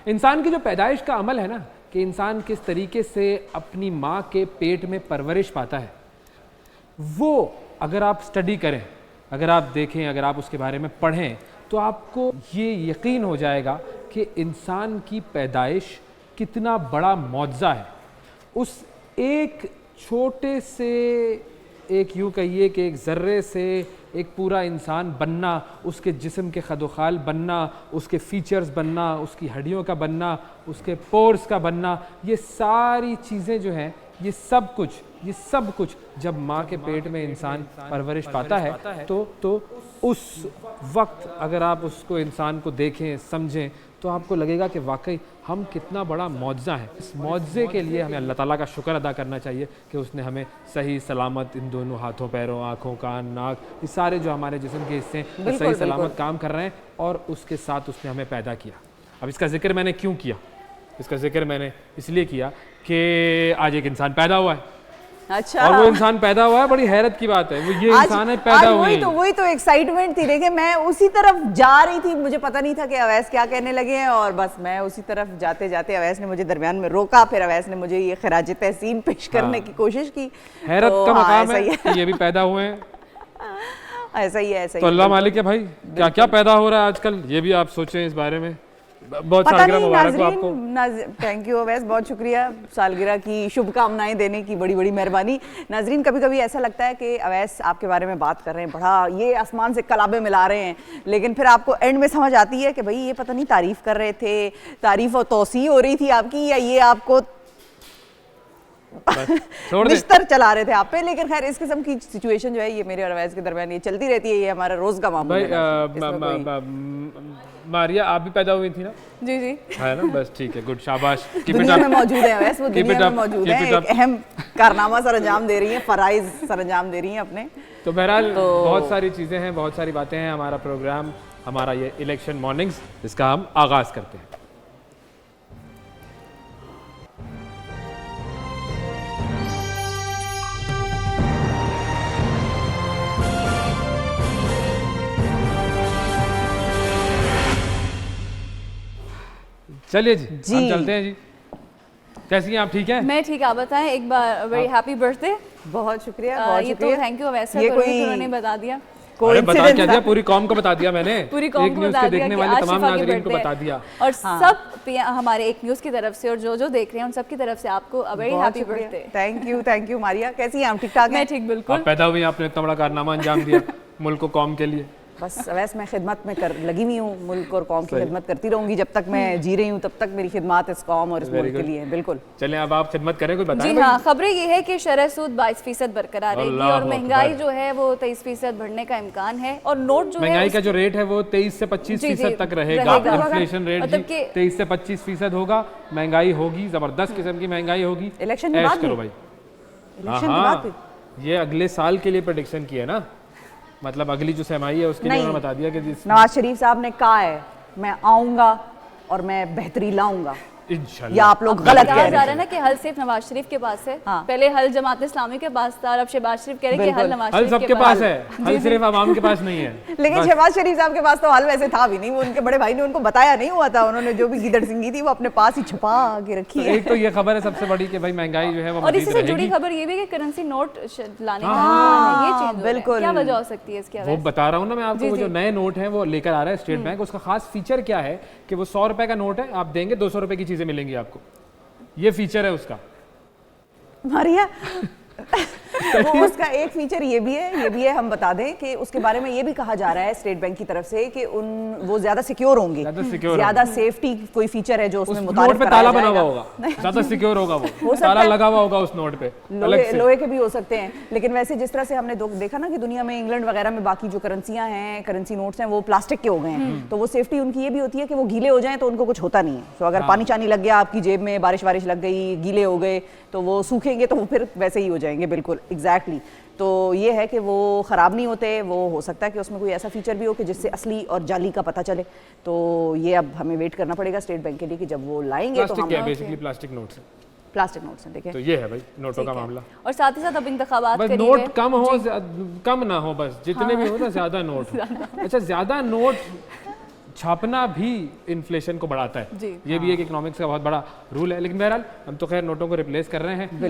इंसान की जो पैदाइश का अमल है ना, कि इंसान किस तरीके से अपनी माँ के पेट में परवरिश पाता है, वो अगर आप स्टडी करें, अगर आप देखें, अगर आप उसके बारे में पढ़ें, तो आपको ये यकीन हो जाएगा कि इंसान की पैदाइश कितना बड़ा मौजज़ा है। उस एक छोटे से, एक यूँ कहिए कि एक ज़र्रे से एक पूरा इंसान बनना, उसके जिस्म के खदोखाल बनना, उसके फीचर्स बनना, उसकी हड्डियों का बनना, उसके पोर्स का बनना, ये सारी चीज़ें जो हैं, ये सब कुछ जब माँ के पेट में इंसान परवरिश पाता है तो उस वक्त अगर आप उसको, इंसान को देखें, समझें, तो आपको लगेगा कि वाकई हम कितना बड़ा मौजज़ा है। इस मौजज़े के लिए हमें अल्लाह ताला का शुक्र अदा करना चाहिए कि उसने हमें सही सलामत इन दोनों हाथों, पैरों, आँखों, कान, नाक, ये सारे जो हमारे जिस्म के हिस्से हैं सही सलामत काम कर रहे हैं, और उसके साथ उसने हमें पैदा किया। अब इसका जिक्र मैंने क्यों किया? इसका जिक्र मैंने इसलिए किया कि आज एक इंसान पैदा हुआ है। अच्छा, और वो इंसान पैदा हुआ है, बड़ी हैरत की बात है, वो ये इंसान है पैदा हुआ है। वही तो एक्साइटमेंट थी। देखिए, मैं उसी तरफ जा रही थी, मुझे पता नहीं था कि अवैस क्या कहने लगे हैं, और बस मैं उसी तरफ जाते जाते अवैस ने मुझे दरमियान में रोका, फिर अवैस ने मुझे ये खराज तहसीन पेश करने की कोशिश की। हैरत का मकाम है कि ये भी पैदा हुए हैं। ऐसा ही है, ऐसा ही। तो अल्लाह मालिक है भाई, क्या क्या पैदा हो रहा है आजकल, ये भी आप सोचें इस बारे में। बहुत सालगिरह मुबारक हो आपको। थैंक यू अवैस, बहुत शुक्रिया सालगिरह की शुभकामनाएं देने की, बड़ी बड़ी मेहरबानी। नाजरीन, कभी कभी ऐसा लगता है कि अवैस आपके बारे में बात कर रहे हैं, बड़ा ये आसमान से कलाबे मिला रहे हैं, लेकिन फिर आपको एंड में समझ आती है कि भाई ये पता नहीं तारीफ कर रहे थे, तारीफ और तौसीह हो रही थी आपकी, या ये आपको बिस्तर चला रहे थे आप पे। लेकिन खैर, इस किस्म की सिचुएशन जो है ये मेरे और अवैस के दरमियान ये चलती रहती है, ये हमारा रोज का मामला है। मारिया, आप भी पैदा हुई थी ना? जी जी, है ना, बस ठीक है, गुड, शाबाश। दुनिया में मौजूद है अवैस, वो दुनिया में मौजूद है, एक अहम कारनामा सर अंजाम दे रही हैं, फराइज सर अंजाम दे रही हैं अपने। तो बहरहाल बहुत सारी चीज़ें हैं, बहुत सारी बातें हैं। हमारा प्रोग्राम, हमारा ये इलेक्शन मॉर्निंग्स, इसका हम आगाज़ करते हैं। चलिए जी, हम चलते हैं जी। कैसी हैं आप, ठीक हैं? मैं ठीक, आप बताएं। एक बार वेरी हैप्पी बर्थडे। बहुत शुक्रिया, ये तो थैंक यू अवैस सर, उन्होंने बता दिया। अरे बता क्या दिया, पूरी कौम को बता दिया मैंने, पूरी कौम को बता दिया देखने वाले तमाम नाज़रीन को बता दिया, और सब हमारे एक न्यूज़ की तरफ से और जो देख रहे हैं उन सब की तरफ से आपको very happy birthday. Thank you Maria. कैसी हैं आप, ठीक ठाक हैं? मैं ठीक, बिल्कुल। आप पैदा हुई, आपने इतना बड़ा कारनामा अंजाम दिया मुल्क को, कौम के लिए। बस अवैस, मैं खिदमत में लगी हुई हूँ, मुल्क और कौम की खिदमत करती रहूंगी, जब तक मैं जी रही हूँ तब तक मेरी खिदमत इस कौम और इस मुल्क के लिए है। बिल्कुल, चलें अब आप खिदमत करें, कोई बताएं। जी हाँ, खबरें ये है कि शरह सूद 22% बरकरार रहेगी और महंगाई जो है वो 23% बढ़ने का इम्कान है, और नोट जो महंगाई का जो रेट है वो 23 से 25% तक रहेगा। इन्फ्लेशन रेट 23 से 25% होगा। महंगाई होगी, जबरदस्त किस्म की महंगाई होगी। इलेक्शन के बाद करो भाई, इलेक्शन के बाद ये अगले साल के लिए प्रेडिक्शन की है ना, मतलब अगली जो सहमाई है उसके लिए उन्होंने बता दिया कि नवाज शरीफ साहब ने कहा है मैं आऊंगा और मैं बेहतरी लाऊंगा। इंशाल्लाह। या आप लोग गलत कह रहे हैं ना कि हल सिर्फ नवाज शरीफ के पास है। हाँ। पहले हल जमात इस्लामी के पास था, अब शहबाज शरीफ कह रहे हैं कि हल नवाज शरीफ सबके पास है, हल सिर्फ आवाम के पास नहीं है। लेकिन शहबाज शरीफ साहब के पास तो हल वैसे था भी नहीं, वो उनके बड़े भाई ने उनको बताया नहीं हुआ था, उन्होंने जो भी गीदड़ सिंगी थी वो अपने पास ही छुपा के रखी है। एक तो ये खबर है सबसे बड़ी कि भाई महंगाई जो है वो, और इससे जुड़ी खबर ये भी कि करेंसी नोट लाने का ये चेंज बिल्कुल, क्या वजह हो सकती है इसकी? वो बता रहा हूँ ना मैं आपको, वो जो नए नोट हैं वो लेकर आ रहा है स्टेट बैंक। उसका खास फीचर क्या है कि वो 100 रुपए का नोट है, आप देंगे 200 रुपए की चीजें मिलेंगी आपको, ये फीचर है उसका। मारिया वो उसका एक फीचर ये भी है, हम बता दें कि उसके बारे में ये भी कहा जा रहा है स्टेट बैंक की तरफ से कि वो ज्यादा सिक्योर होंगे, ज्यादा सेफ्टी कोई फीचर है जो उसमें नोट पे ताला बना हुआ होगा, ज्यादा सिक्योर होगा, वो ताला लगा हुआ होगा उस नोट पे, लोहे के भी हो सकते हैं। लेकिन वैसे जिस तरह से हमने देखा ना कि दुनिया में इंग्लैंड वगैरह में बाकी जो करेंसियां हैं, करेंसी नोट्स हैं, वो प्लास्टिक के हो गए हैं, तो वो सेफ्टी उनकी ये भी होती है कि वो गीले हो जाएं तो उनको कुछ होता नहीं है। तो अगर पानी चानी लग गया आपकी जेब में, बारिश वारिश लग गई, गीले हो गए, तो वो सूखेंगे तो वो फिर वैसे ही हो जाएंगे। बिल्कुल एग्जैक्टली। तो ये है कि वो ख़राब नहीं होते। वो हो सकता है कि उसमें कोई ऐसा फीचर भी हो कि जिससे असली और जाली का पता चले। तो ये अब हमें वेट करना पड़ेगा स्टेट बैंक के लिए कि जब वो लाएंगे तो हम बेसिकली प्लास्टिक नोट्स हैं। देखें तो ये है भाई नोटों का मामला। और साथ ही साथ अब इंतखाबात बस नोट कम ना हो, बस जितने भी हो ना ज्यादा नोट। अच्छा ज्यादा नोट छापना भी इन्फ्लेशन को बढ़ाता है। जी। ये भी एक इकोनॉमिक्स का बहुत बड़ा रूल है। लेकिन बहरहाल हम तो खैर नोटों को रिप्लेस कर रहे हैं